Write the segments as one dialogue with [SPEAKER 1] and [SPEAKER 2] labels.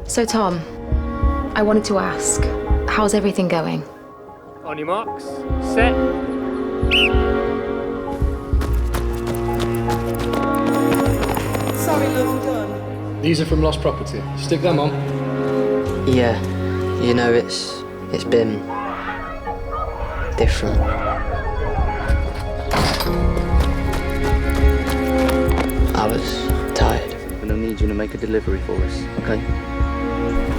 [SPEAKER 1] So Tom, I wanted to ask, how's everything going?
[SPEAKER 2] On your marks, set.
[SPEAKER 3] Sorry, love, done.
[SPEAKER 4] These are from Lost Property. Stick them on.
[SPEAKER 5] Yeah, you know, it's been different. I was tired.
[SPEAKER 6] And I need you to make a delivery for us, okay?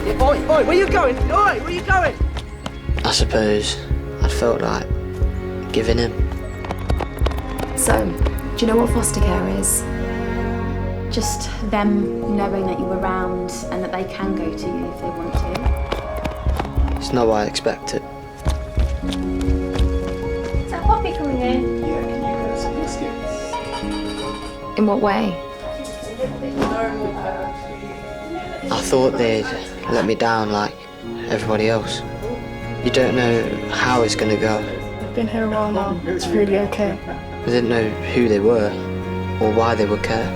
[SPEAKER 3] Yeah, oi, where you going? Oi, where you going?
[SPEAKER 5] I suppose I'd felt like giving in.
[SPEAKER 1] So, do you know what foster care is?
[SPEAKER 7] Just them knowing that you're around and that they can go to you if they want to.
[SPEAKER 5] It's not what I expected.
[SPEAKER 7] Is that Poppy coming in?
[SPEAKER 4] Yeah, can you get some biscuits?
[SPEAKER 1] In what way?
[SPEAKER 5] I thought they'd let me down like everybody else. You don't know how it's gonna go.
[SPEAKER 8] I've been here a while now. It's really okay.
[SPEAKER 5] I didn't know who they were or why they would care.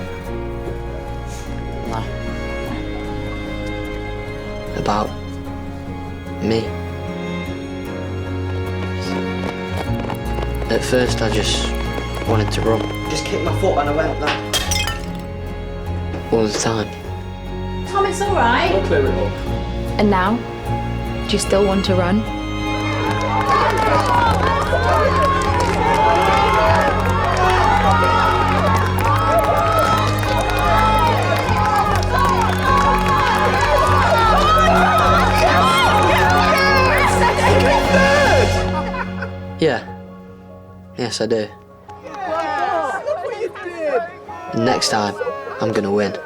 [SPEAKER 5] About me. At first I just wanted to run
[SPEAKER 3] Just kicked my foot and I went like...
[SPEAKER 5] all the time.
[SPEAKER 7] Tom, it's all right.
[SPEAKER 4] I'll clear it up.
[SPEAKER 1] And now, do you still want to run?
[SPEAKER 5] Yeah. Yes, I do.
[SPEAKER 3] Look what you did!
[SPEAKER 5] Next time, I'm gonna win.